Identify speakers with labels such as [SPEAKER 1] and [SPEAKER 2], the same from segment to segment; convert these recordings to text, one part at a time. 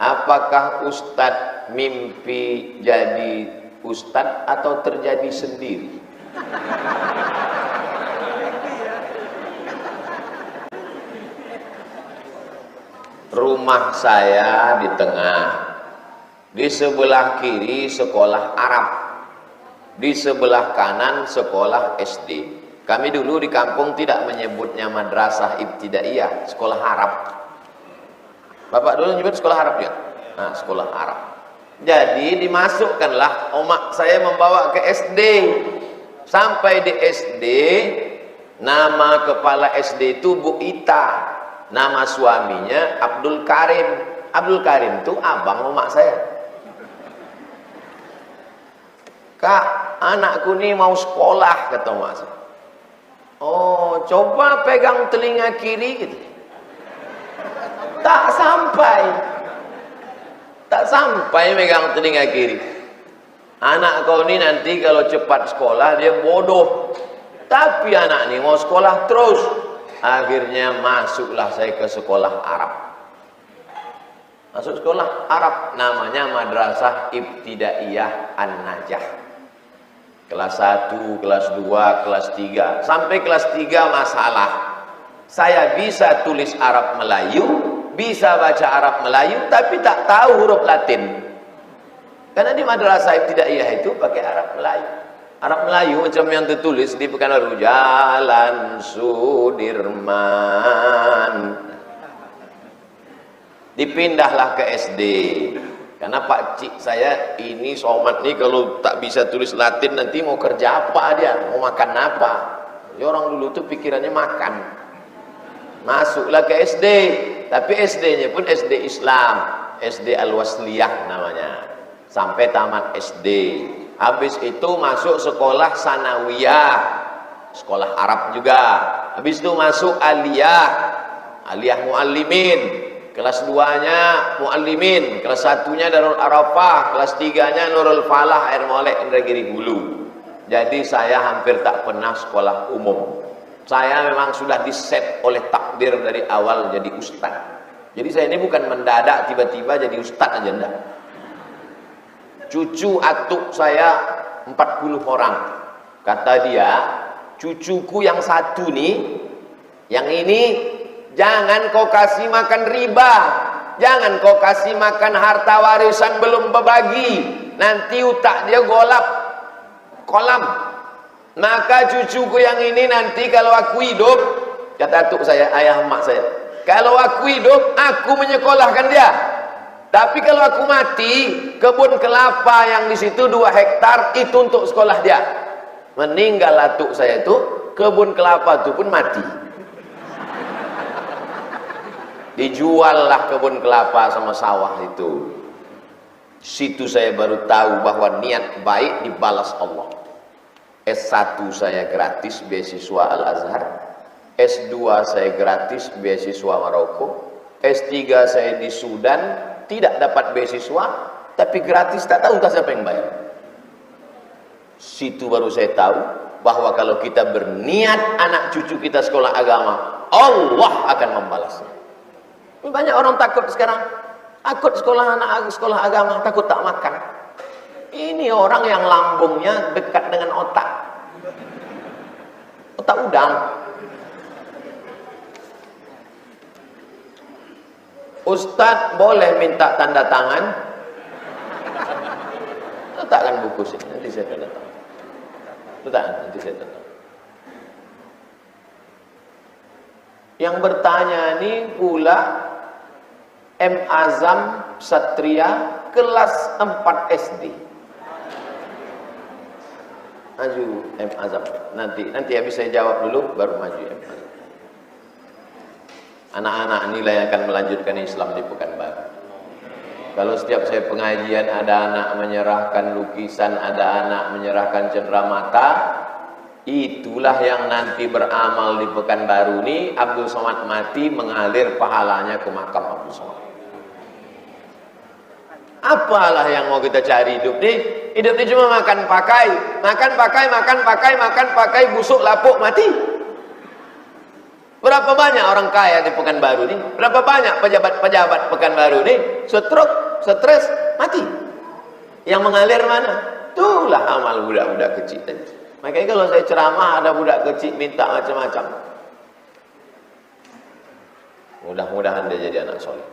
[SPEAKER 1] apakah Ustadz mimpi jadi Ustadz atau terjadi sendiri? Rumah saya di tengah, di sebelah kiri sekolah Arab, di sebelah kanan sekolah SD. Kami dulu di kampung tidak menyebutnya madrasah ibtidaiyah, sekolah Arab. Bapak dulu nyebut sekolah Arab ya? Nah, sekolah Arab. Jadi dimasukkanlah, omak saya membawa ke SD. Sampai di SD, nama kepala SD itu Bu Ita. Nama suaminya Abdul Karim. Abdul Karim itu abang omak saya. Kak, anakku nih mau sekolah, kata omak saya. Oh, coba pegang telinga kiri gitu. Tak sampai megang telinga kiri. Anak kau ini nanti kalau cepat sekolah dia bodoh. Tapi anak ini mau sekolah terus. Akhirnya masuklah saya ke sekolah Arab. Masuk sekolah Arab, namanya Madrasah Ibtidaiyah An-Najah. Kelas 1, kelas 2, kelas 3. Sampai kelas 3 masalah. Saya bisa tulis Arab Melayu, bisa baca Arab Melayu, tapi tak tahu huruf Latin. Karena di Madrasah Ibtidaiyah itu pakai Arab Melayu. Arab Melayu macam yang tertulis di Pekanbaru, Jalan Sudirman. Dipindahlah ke SD. Karena Pak Cik saya ini somat nih kalau tak bisa tulis Latin nanti mau kerja apa dia, mau makan apa. Ya orang dulu tuh pikirannya makan. Masuklah ke SD, tapi SD-nya pun SD Islam, SD Al-Wasliyah namanya. Sampai tamat SD. Habis itu masuk sekolah sanawiyah, sekolah Arab juga. Habis itu masuk aliyah, aliyah muallimin. Kelas 2-nya muallimin, kelas 1-nya Darul Arafah, kelas 3-nya Nurul Falah Air Molek Indragiri Hulu. Jadi saya hampir tak pernah sekolah umum. Saya memang sudah diset oleh takdir dari awal jadi ustaz. Jadi saya ini bukan mendadak tiba-tiba jadi ustaz aja, enggak. Cucu atuk saya 40 orang. Kata dia, cucuku yang satu nih, yang ini jangan kau kasih makan riba, jangan kau kasih makan harta warisan belum berbagi, nanti utak dia kolam. Maka cucuku yang ini nanti kalau aku hidup, kata atuk saya, ayah emak saya, kalau aku hidup, aku menyekolahkan dia. Tapi kalau aku mati, kebun kelapa yang di situ 2 hektar itu untuk sekolah dia. Meninggal atuk saya itu, kebun kelapa itu pun mati. Dijuallah kebun kelapa sama sawah itu. Situ saya baru tahu bahwa niat baik dibalas Allah. S1 saya gratis beasiswa Al-Azhar, S2 saya gratis beasiswa Maroko, S3 saya di Sudan tidak dapat beasiswa tapi gratis, tak tahu entah siapa yang bayar. Situ baru saya tahu bahwa kalau kita berniat anak cucu kita sekolah agama, Allah akan membalasnya. Banyak orang takut sekarang, takut sekolah anak sekolah agama, takut tak makan. Ini orang yang lambungnya dekat dengan otak udang. Ustadz boleh minta tanda tangan? Letakkan buku sini, nanti saya tanda tangan. Letakkan, nanti saya tanda tangan. Yang bertanya ini pula M. Azam Satria kelas 4 SD. Maju M. Azam. Nanti habis saya jawab dulu baru maju M. Azam. Anak-anak inilah yang akan melanjutkan Islam di Pekanbaru. Kalau setiap saya pengajian ada anak menyerahkan lukisan, ada anak menyerahkan cenderamata, itulah yang nanti beramal di Pekanbaru ini. Abdul Somad mati mengalir pahalanya ke makam Abdul Somad. Apalah yang mau kita cari hidup nih? Hidup ini cuma makan pakai, busuk lapuk mati. Berapa banyak orang kaya di Pekanbaru ini? Berapa banyak pejabat-pejabat Pekanbaru ini? Stroke, stres, mati. Yang mengalir mana? Itulah amal budak-budak kecil. Makanya kalau saya ceramah ada budak kecil minta macam-macam. Mudah-mudahan dia jadi anak soleh.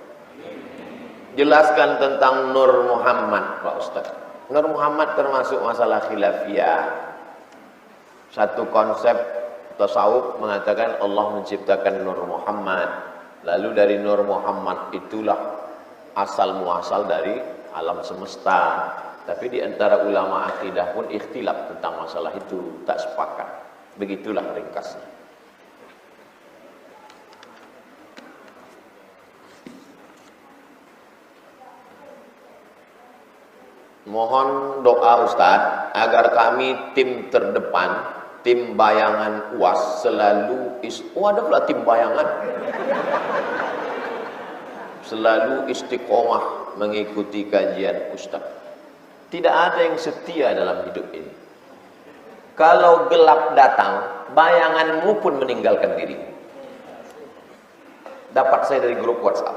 [SPEAKER 1] Jelaskan tentang Nur Muhammad, Pak Ustaz. Nur Muhammad termasuk masalah khilafiyah. Satu konsep tasawuf mengatakan Allah menciptakan Nur Muhammad. Lalu dari Nur Muhammad itulah asal muasal dari alam semesta. Tapi di antara ulama akidah pun ikhtilaf tentang masalah itu, tak sepakat. Begitulah ringkasnya. Mohon doa Ustadz agar kami tim terdepan, tim bayangan UAS selalu ada pula tim bayangan. Selalu istiqomah mengikuti kajian Ustadz. Tidak ada yang setia dalam hidup ini. Kalau gelap datang, bayanganmu pun meninggalkan diri. Dapat saya dari grup WhatsApp.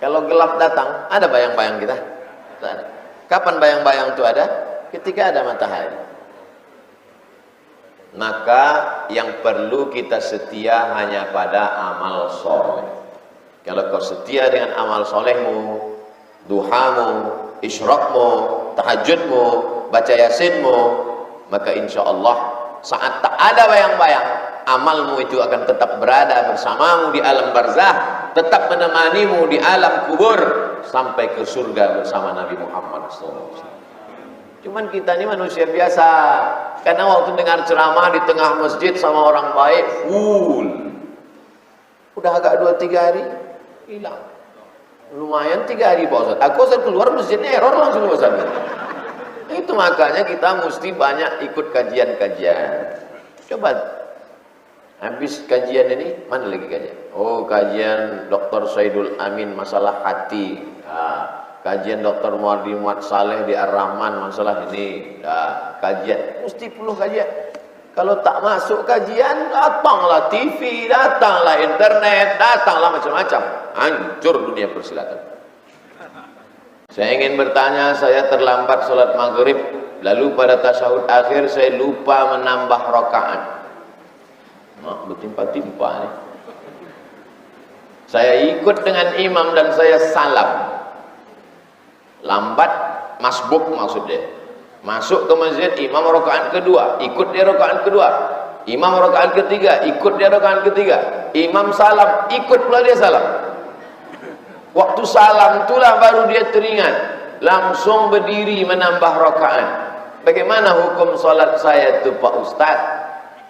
[SPEAKER 1] Kalau gelap datang, ada bayang-bayang kita? Tidak ada. Kapan bayang-bayang itu ada? Ketika ada matahari. Maka yang perlu kita setia hanya pada amal soleh. Kalau kau setia dengan amal solehmu, duhamu, isyraqmu, tahajudmu, baca yasinmu, maka insya Allah saat tak ada bayang-bayang, amalmu itu akan tetap berada bersamamu di alam barzah, tetap menemanimu di alam kubur sampai ke surga bersama Nabi Muhammad SAW. Cuman kita ini manusia biasa, karena waktu dengar ceramah di tengah masjid sama orang baik full, udah agak 2-3 hari hilang. Lumayan 3 hari Pak Ustaz. Aku keluar masjidnya error langsung Pak Ustaz. Itu makanya kita mesti banyak ikut kajian-kajian. Coba habis kajian ini, mana lagi kajian? Oh, kajian Dr. Saidul Amin masalah hati. Kajian Dr. Muhammad Saleh di Ar-Rahman masalah ini. Kajian, mesti perlu kajian. Kalau tak masuk kajian, datanglah TV, datanglah internet, datanglah macam-macam. Hancur dunia persilatan. Saya ingin bertanya, saya terlambat sholat maghrib, lalu pada tasyahud akhir saya lupa menambah rakaat. Bertimpa-timpa nih. Saya ikut dengan imam dan saya salam. Lambat, masbuk maksudnya. Masuk ke masjid, imam rakaat kedua, ikut dia rakaat kedua. Imam rakaat ketiga, ikut dia rakaat ketiga. Imam salam, ikut pula dia salam. Waktu salam itulah baru dia teringat, langsung berdiri menambah rakaat. Bagaimana hukum solat saya itu Pak Ustaz?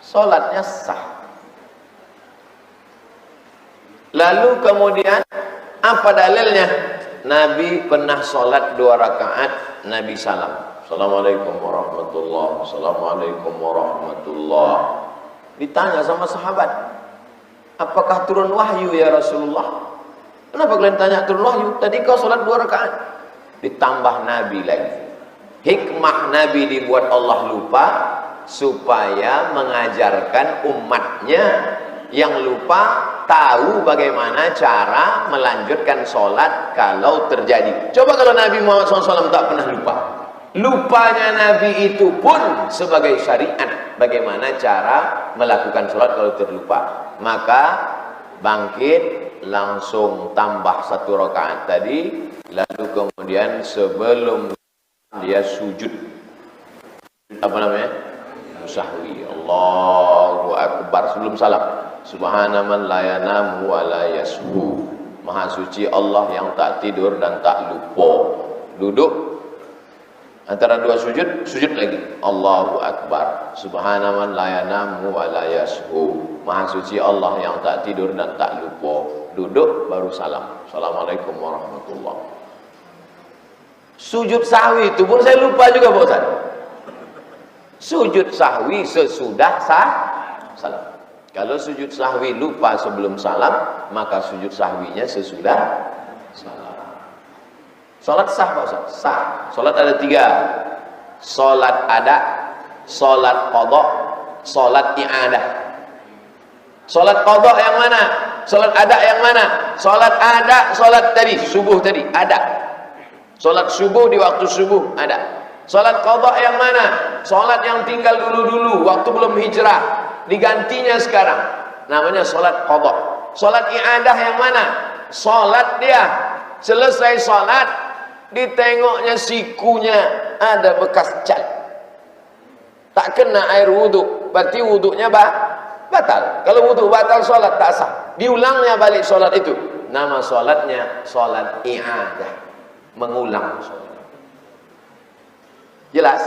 [SPEAKER 1] Solatnya sah. Lalu kemudian apa dalilnya? Nabi pernah solat 2 rakaat, Nabi salam. Assalamualaikum warahmatullahi wabarakatuh. Assalamualaikum warahmatullahi wabarakatuh. Ditanya sama sahabat, apakah turun wahyu ya Rasulullah? Kenapa kalian tanya turun wahyu? Tadi kau sholat 2 rakaat. Ditambah Nabi lagi. Hikmah Nabi dibuat Allah lupa supaya mengajarkan umatnya yang lupa tahu bagaimana cara melanjutkan sholat kalau terjadi. Coba kalau Nabi Muhammad SAW tak pernah lupa. Lupanya Nabi itu pun sebagai syariat bagaimana cara melakukan sholat kalau terlupa. Maka bangkit langsung tambah 1 rakaat tadi, lalu kemudian sebelum dia sujud, apa namanya? Sahwi. Allahu Akbar sebelum salam. Subhanaman la yanamu wa la yashu. Maha suci Allah yang tak tidur dan tak lupa. Duduk antara 2 sujud, sujud lagi. Allahu Akbar. Subhanaman la yanamu wa la yashu. Maha suci Allah yang tak tidur dan tak lupa. Duduk baru salam. Assalamualaikum warahmatullahi wabarakatuh. Sujud sahwi itu pun saya lupa juga Pak Ustaz. Sujud sahwi sesudah salam. Kalau sujud sahwi lupa sebelum salam, maka sujud sahwinya sesudah salam. Salat sah Pak Ustaz? Sah. Salat ada 3. Salat ada, salat qadha, Salat i'adah. Salat qadha yang mana? Salat ada yang mana? Salat ada, salat tadi subuh tadi ada. Salat subuh di waktu subuh ada. Salat qadha yang mana? Salat yang tinggal dulu-dulu waktu belum hijrah, digantinya sekarang. Namanya salat qadha. Salat i'adah yang mana? Salat dia selesai salat, ditengoknya sikunya ada bekas cat, tak kena air wudhu, berarti wudhunya batal. Kalau wudhu batal, salat tak sah. Diulangnya balik salat itu. Nama salatnya salat i'adah, mengulang salat. Jelas?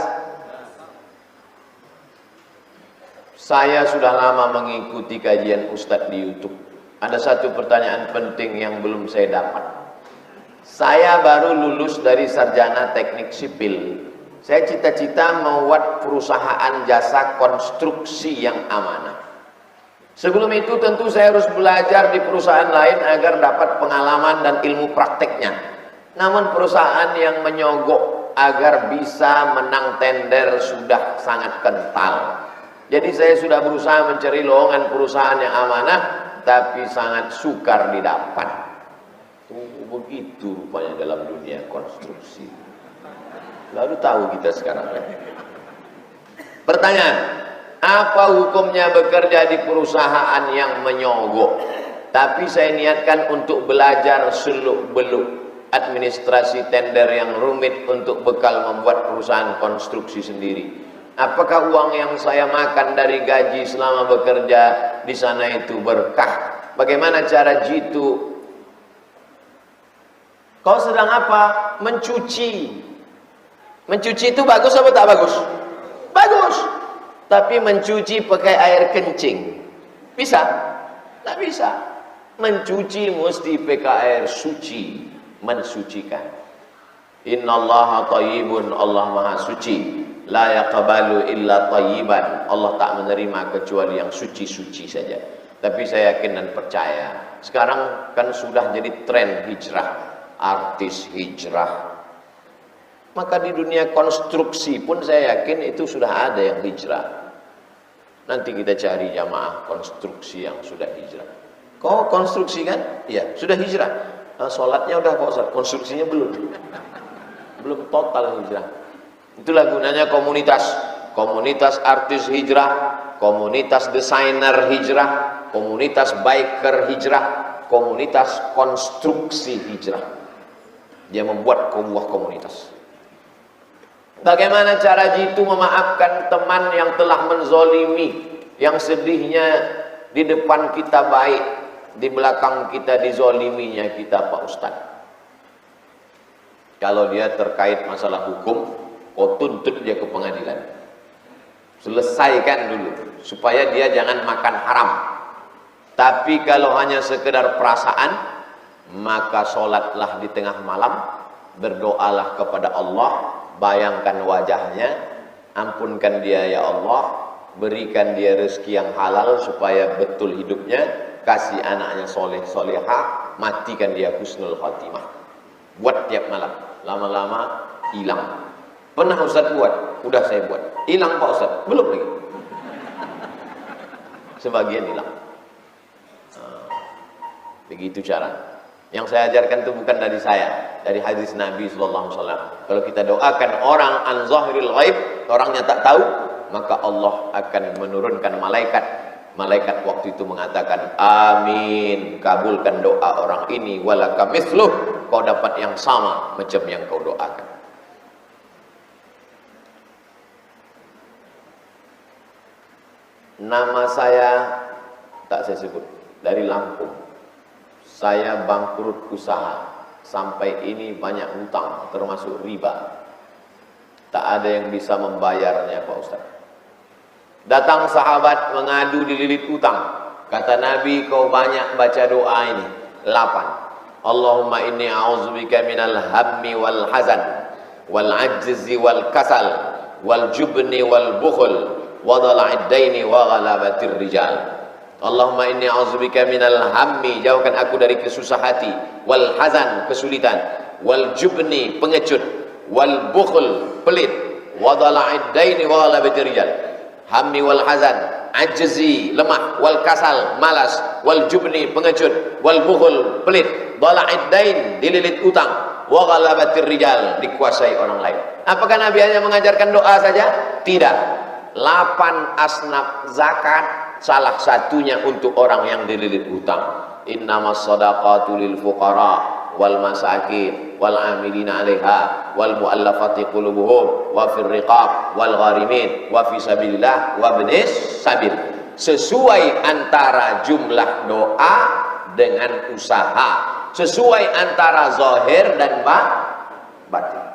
[SPEAKER 1] Saya sudah lama mengikuti kajian Ustadz di YouTube. Ada satu pertanyaan penting yang belum saya dapat. Saya baru lulus dari sarjana teknik sipil. Saya cita-cita membuat perusahaan jasa konstruksi yang amanah. Sebelum itu tentu saya harus belajar di perusahaan lain agar dapat pengalaman dan ilmu prakteknya. Namun perusahaan yang menyogok agar bisa menang tender sudah sangat kental. Jadi saya sudah berusaha mencari lowongan perusahaan yang amanah, tapi sangat sukar didapat. Begitu rupanya dalam dunia konstruksi. Lalu tahu kita sekarang. Pertanyaan, apa hukumnya bekerja di perusahaan yang menyogok? Tapi saya niatkan untuk belajar seluk-beluk administrasi tender yang rumit untuk bekal membuat perusahaan konstruksi sendiri. Apakah uang yang saya makan dari gaji selama bekerja di sana itu berkah? Bagaimana cara jitu? Kau sedang apa? Mencuci. Mencuci itu bagus apa tak bagus? Bagus. Tapi mencuci pakai air kencing bisa? Tak bisa. Mencuci mesti pakai air suci, mensucikan. Innallaha thayyibun, Allah maha suci. La yaqbalu illa thayyiban. Allah tak menerima kecuali yang suci-suci saja. Tapi saya yakin dan percaya, sekarang kan sudah jadi tren hijrah, artis hijrah. Maka di dunia konstruksi pun saya yakin itu sudah ada yang hijrah. Nanti kita cari jamaah konstruksi yang sudah hijrah. Kau konstruksi kan? Iya, sudah hijrah. Nah, sholatnya udah Pak Ustaz, konstruksinya belum. Belum total hijrah. Itulah gunanya komunitas. Komunitas artis hijrah, komunitas desainer hijrah, komunitas biker hijrah, komunitas konstruksi hijrah. Dia membuat sebuah komunitas. Bagaimana cara jitu memaafkan teman yang telah menzolimi, yang sedihnya di depan kita baik, di belakang kita dizoliminya kita Pak Ustadz. Kalau dia terkait masalah hukum, kau tuntut dia ke pengadilan. Selesaikan dulu supaya dia jangan makan haram. Tapi kalau hanya sekedar perasaan, maka sholatlah di tengah malam, berdoalah kepada Allah, bayangkan wajahnya, ampunkan dia ya Allah, berikan dia rezeki yang halal supaya betul hidupnya, kasih anaknya soleh solehah, matikan dia husnul khatimah. Buat tiap malam, lama-lama hilang. Pernah Ustaz buat? Udah saya buat. Hilang Pak Ustaz? Belum lagi. Sebagian hilang. Begitu cara. Yang saya ajarkan itu bukan dari saya, dari hadis Nabi sallallahu alaihi wasallam. Kalau kita doakan orang an zahiril ghaib, orangnya tak tahu, maka Allah akan menurunkan malaikat. Malaikat waktu itu mengatakan, amin, kabulkan doa orang ini, walaka mithluh, kau dapat yang sama macam yang kau doakan. Nama saya tak saya sebut, dari Lampung. Saya bangkrut usaha, sampai ini banyak hutang termasuk riba. Tak ada yang bisa membayarnya Pak Ustaz. Datang sahabat mengadu dililit utang. Kata Nabi, kau banyak baca doa ini 8. Allahumma inni a'udzubika minal hammi wal hazan wal ajzi wal kasal wal jubni wal bukhl wa dhala'id daini wa ghalabatir rijal. Allahumma inni a'udzubika minal hammi, jauhkan aku dari kesusah hati, wal hazan, kesulitan, wal jubni, pengecut, wal bukhl, pelit, wa dhala'id daini wa ghalabatir rijal. hammi wal hazan, ajzi lemah, wal kasal malas, wal jubni pengecut, wal bukhul pelit, dhala'id dain dililit utang, wa ghalabatir rijal dikuasai orang lain. Apakah Nabi hanya mengajarkan doa saja? Tidak. 8 asnaf zakat salah satunya untuk orang yang dililit hutang. Innamas shadaqatu lil fuqara wal masakin wal amilina 'alaiha wal muallafati qulubuhum wa fir riqab wal gharimin wa fi sabilillah wa ibnis sabil. Sesuai antara jumlah doa dengan usaha, sesuai antara zahir dan batin.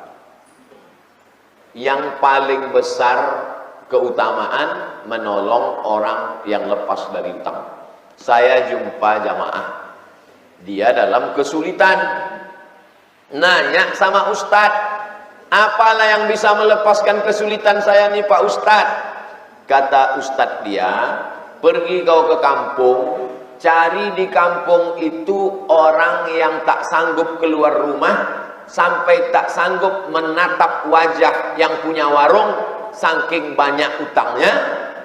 [SPEAKER 1] Yang paling besar keutamaan menolong orang yang lepas dari utang. Saya jumpa jamaah, dia dalam kesulitan, nanya sama Ustadz, apalah yang bisa melepaskan kesulitan saya nih Pak Ustadz? Kata Ustadz dia, pergi kau ke kampung, cari di kampung itu orang yang tak sanggup keluar rumah, sampai tak sanggup menatap wajah yang punya warung, saking banyak utangnya,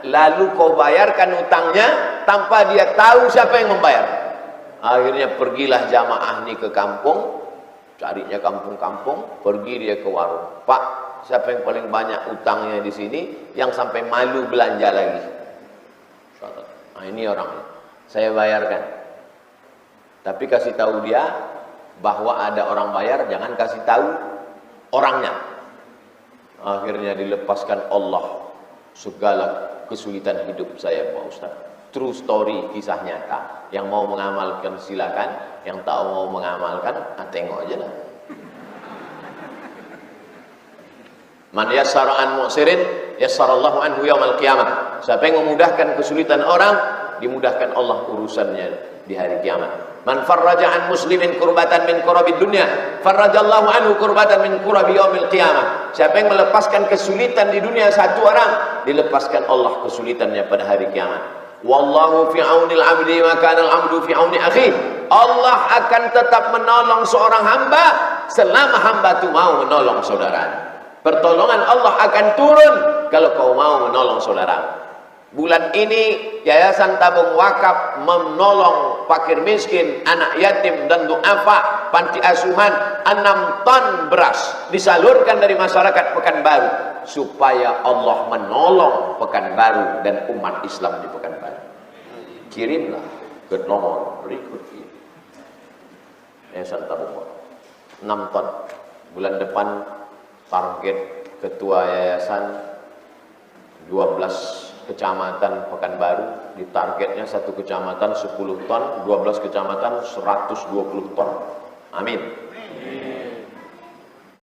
[SPEAKER 1] lalu kau bayarkan utangnya tanpa dia tahu siapa yang membayar. Akhirnya pergilah jamaah ini ke kampung, carinya kampung-kampung, pergi dia ke warung. Pak, siapa yang paling banyak utangnya di sini, yang sampai malu belanja lagi? Nah, ini orangnya, saya bayarkan. Tapi kasih tahu dia bahwa ada orang bayar, jangan kasih tahu orangnya. Akhirnya dilepaskan Allah segala kesulitan hidup saya Pak Ustaz. True story, kisah nyata. Yang mau mengamalkan silakan, yang tak mau mengamalkan tengok aja lah. Man yassara an mu'sirin yassarallahu anhu yaumal qiyamah. Siapa yang memudahkan kesulitan orang, dimudahkan Allah urusannya di hari kiamat. Man farraja an muslimin kurbatan min kurabid dunya, farrajallahu anhu kurbatan min kurabi yaumil qiyamah. Siapa yang melepaskan kesulitan di dunia satu orang, dilepaskan Allah kesulitannya pada hari kiamat. Wallahu fi aunil abdi ma kana al abdu fi auni akhi. Allah akan tetap menolong seorang hamba selama hamba itu mau menolong saudara. Pertolongan Allah akan turun kalau kau mau menolong saudara. Bulan ini Yayasan Tabung Wakaf menolong fakir miskin, anak yatim dan duafa, panti asuhan, 6 ton beras disalurkan dari masyarakat Pekanbaru supaya Allah menolong Pekanbaru dan umat Islam di Pekanbaru. Kirimlah ke nomor berikut ini. Yayasan Tabung Wakaf 6 ton. Bulan depan target ketua yayasan 12 kecamatan Pekanbaru, di targetnya satu kecamatan 10 ton, 12 kecamatan 120 ton. Amin.